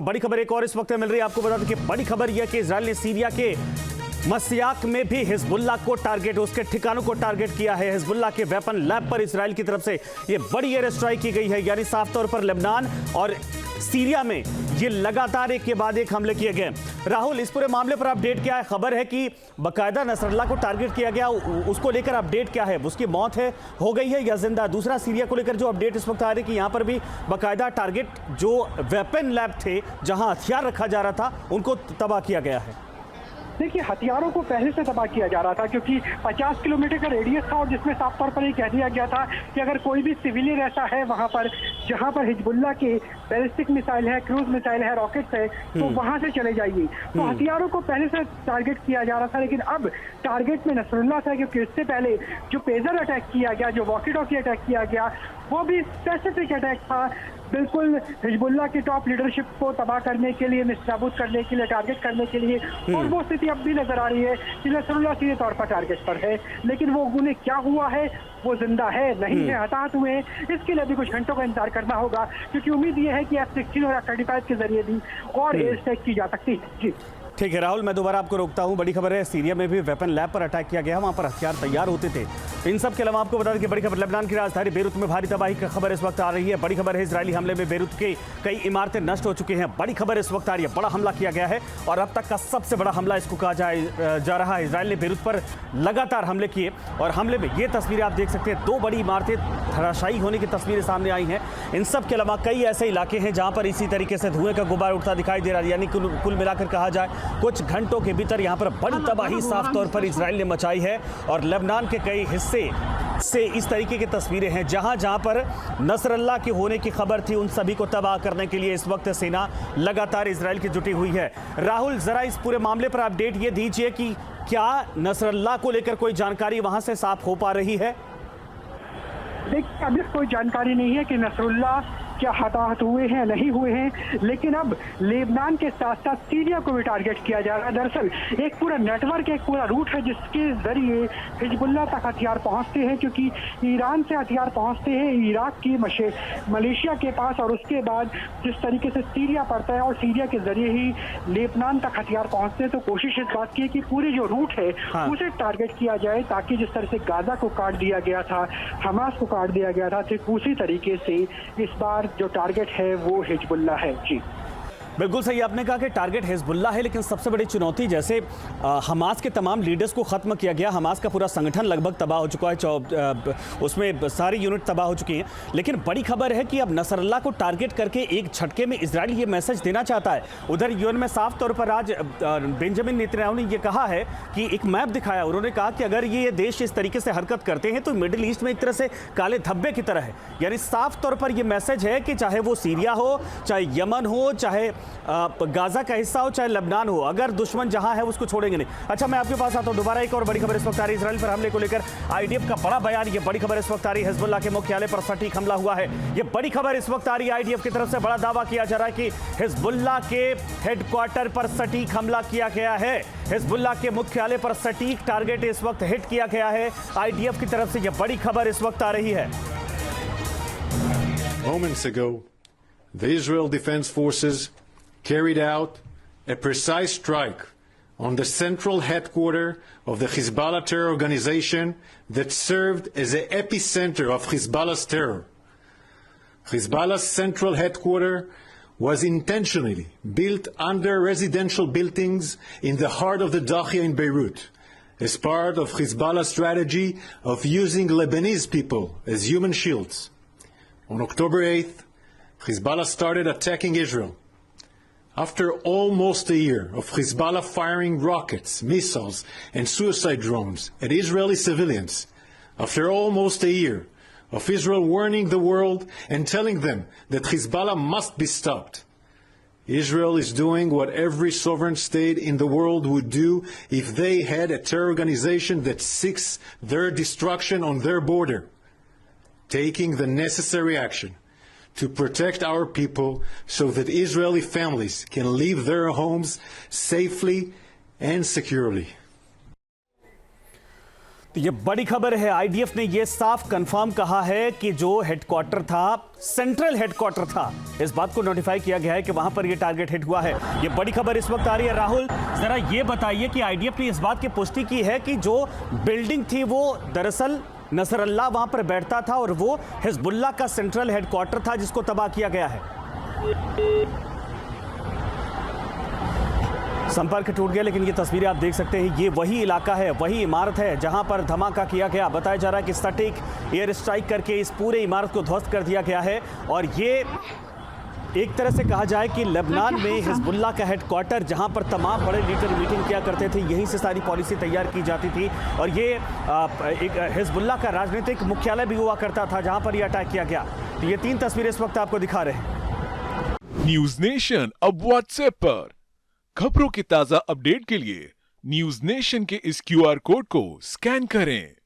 बड़ी खबर एक और इस वक्त मिल रही है। आपको बता दें कि बड़ी खबर यह कि इजराइल ने सीरिया के मस्याक में भी हिजबुल्लाह को टारगेट, उसके ठिकानों को टारगेट किया है। हिजबुल्लाह के वेपन लैब पर इजराइल की तरफ से यह बड़ी एयर स्ट्राइक की गई है, यानी साफ तौर पर लेबनान और सीरिया में ये लगातार एक के बाद एक हमले किए गए। राहुल, इस पूरे मामले पर अपडेट क्या है? खबर है कि बकायदा नसरल्लाह को टारगेट किया गया, उसको लेकर अपडेट क्या है? उसकी मौत है, हो गई है या जिंदा? दूसरा, सीरिया को लेकर जो अपडेट इस वक्त आ रही है कि यहां पर भी बकायदा टारगेट जो वेपन लैब थे, जहां हथियार रखा जा रहा था, उनको तबाह किया गया है। देखिए, हथियारों को पहले से तबाह किया जा रहा था क्योंकि 50 किलोमीटर का रेडियस था और जिसमें साफ तौर पर ये कह दिया गया था कि अगर कोई भी सिविलियन ऐसा है वहां पर जहां पर हिजबुल्लाह के बैलिस्टिक मिसाइल है, क्रूज मिसाइल है, रॉकेट्स है, तो वहां से चले जाइए। तो हथियारों को पहले से टारगेट किया जा रहा था, लेकिन अब टारगेट में नसरुल्लाह था क्योंकि इससे पहले जो पेजर अटैक किया गया, जो वॉकी टॉकी अटैक किया गया, वो भी स्पेसिफिक अटैक था, बिल्कुल हिजबुल्लाह की टॉप लीडरशिप को तबाह करने के लिए, निस्ताबूद करने के लिए, टारगेट करने के लिए। और वो स्थिति अब भी नजर आ रही है कि नसरुल्लाह सीधे तौर पर टारगेट पर है, लेकिन वो उन्हें क्या हुआ है, वो जिंदा है नहीं है, हताहत हुए हैं, इसके लिए भी कुछ घंटों का इंतजार करना होगा क्योंकि उम्मीद ये है कि F-16 और F-35 के जरिए भी और एयर स्ट्राइक की जा सकती है। जी ठीक है राहुल, मैं दोबारा आपको रोकता हूं। बड़ी खबर है, सीरिया में भी वेपन लैब पर अटैक किया गया, वहां पर हथियार तैयार होते थे। इन सब के अलावा आपको बता दें कि बड़ी खबर लेबनान की राजधानी बेरूत में भारी तबाही की खबर इस वक्त आ रही है। बड़ी खबर है, इजरायली हमले में बेरूत की कई इमारतें नष्ट हो चुकी हैं। बड़ी खबर इस वक्त आ रही है, बड़ा हमला किया गया है और अब तक का सबसे बड़ा हमला इसको कहा जा रहा है। इजराइल ने बेरूत पर लगातार हमले किए और हमले में ये तस्वीरें आप देख सकते हैं, 2 बड़ी इमारतें धराशायी होने की तस्वीरें सामने आई हैं। इन सब के अलावा कई ऐसे इलाके हैं जहां पर इसी तरीके से धुएं का गुब्बार उठता दिखाई दे रहा है, यानी कुल मिलाकर कहा जाए कुछ घंटों के भीतर यहां पर बड़ी तबाही साफ तौर पर इजराइल ने मचाई है। और लेबनान के कई हिस्से से इस तरीके की तस्वीरें हैं जहां पर नसरल्लाह के होने की खबर थी, उन सभी को तबाह करने के लिए इस वक्त सेना लगातार इजराइल की जुटी हुई है। राहुल, जरा इस पूरे मामले पर अपडेट ये दीजिए कि क्या नसरल्लाह को लेकर कोई जानकारी वहां से साफ हो पा रही है? देखिए, अभी कोई जानकारी नहीं है कि नसरुल्लाह क्या हताहत हुए हैं, नहीं हुए हैं, लेकिन अब लेबनान के साथ साथ सीरिया को भी टारगेट किया जा रहा है। दरअसल एक पूरा नेटवर्क, एक पूरा रूट है जिसके जरिए हिजबुल्लाह तक हथियार पहुंचते हैं, क्योंकि ईरान से हथियार पहुंचते हैं इराक की मलेशिया के पास और उसके बाद जिस तरीके से सीरिया पड़ता है और सीरिया के जरिए ही लेबनान तक हथियार पहुंचते हैं। तो कोशिश इस बात की है कि पूरे जो रूट है उसे टारगेट किया जाए, ताकि जिस तरह से गाजा को काट दिया गया था, हमास को काट दिया गया था, ठीक उसी तरीके से इस बार जो टारगेट है वो हिजबुल्लाह है। जी बिल्कुल सही, आपने कहा कि टारगेट हिजबुल्लाह है, लेकिन सबसे बड़ी चुनौती, जैसे हमास के तमाम लीडर्स को ख़त्म किया गया, हमास का पूरा संगठन लगभग तबाह हो चुका है, उसमें सारी यूनिट तबाह हो चुकी हैं। लेकिन बड़ी खबर है कि अब नसरल्लाह को टारगेट करके एक झटके में इजराइल ये मैसेज देना चाहता है। उधर यूएन में साफ तौर पर आज बेंजामिन नेतन्याहू ने यह कहा है कि एक मैप दिखाया, उन्होंने कहा कि अगर ये देश इस तरीके से हरकत करते हैं तो मिडिल ईस्ट में एक तरह से काले धब्बे की तरह है। यानी साफ तौर पर यह मैसेज है कि चाहे वो सीरिया हो, चाहे यमन हो, चाहे गाजा का हिस्सा हो, चाहे लेबनान हो, अगर दुश्मन जहां है उसको छोड़ेंगे नहीं। अच्छा, मैं आपके पास आता हूं दोबारा। एक और बड़ी खबर इस वक्त आ रही है, इजराइल पर हमले को लेकर आईडीएफ का बड़ा बयान। ये बड़ी खबर इस वक्त आ रही है, हिजबुल्लाह के मुख्यालय पर सटीक हमला हुआ है। ये बड़ी खबर इस वक्त आ रही है, आईडीएफ की तरफ से बड़ा दावा किया जा रहा है कि हिजबुल्लाह के हेडक्वार्टर पर सटीक हमला किया गया है। हिजबुल्लाह के मुख्यालय पर सटीक टारगेट इस वक्त हिट किया गया है। आईडीएफ की तरफ से यह बड़ी खबर इस वक्त आ रही है। Moments ago, the Israel Defense Forces carried out a precise strike on the central headquarters of the Hezbollah terror organization that served as the epicenter of Hezbollah's terror. Hezbollah's central headquarters was intentionally built under residential buildings in the heart of the Dahia in Beirut, as part of Hezbollah's strategy of using Lebanese people as human shields. On October 8th, Hezbollah started attacking Israel. After almost a year of Hezbollah firing rockets, missiles, and suicide drones at Israeli civilians, after almost a year of Israel warning the world and telling them that Hezbollah must be stopped, Israel is doing what every sovereign state in the world would do if they had a terror organization that seeks their destruction on their border, taking the necessary action to protect our people so that Israeli families can leave their homes safely and securely. तो ये बड़ी खबर है। IDF ने ये साफ confirm कहा है कि जो हेडक्वार्टर था, सेंट्रल हेडक्वार्टर था, इस बात को नोटिफाई किया गया है कि वहां पर ये टारगेट हिट हुआ है। ये बड़ी खबर इस वक्त आ रही है। राहुल, जरा ये बताइए कि आईडीएफ ने इस बात की पुष्टि की है कि जो बिल्डिंग थी वो दरअसल नसरल्लाह वहां पर बैठता था और वो हिजबुल्लाह का सेंट्रल हेडक्वार्टर था जिसको तबाह किया गया है। संपर्क टूट गया, लेकिन ये तस्वीरें आप देख सकते हैं, ये वही इलाका है, वही इमारत है जहां पर धमाका किया गया। बताया जा रहा है कि सटीक एयर स्ट्राइक करके इस पूरे इमारत को ध्वस्त कर दिया गया है। और ये एक तरह से कहा जाए कि लेबनान में हिजबुल्लाह का हेडक्वार्टर, जहां पर तमाम बड़े लीडर मीटिंग किया करते थे, यहीं से सारी पॉलिसी तैयार की जाती थी। और ये एक हिजबुल्लाह का राजनीतिक मुख्यालय भी हुआ करता था जहां पर यह अटैक किया गया। तो ये 3 तस्वीरें इस वक्त आपको दिखा रहे हैं। न्यूज नेशन अब व्हाट्सएप पर खबरों के ताजा अपडेट के लिए न्यूज नेशन के इस QR कोड को स्कैन करें।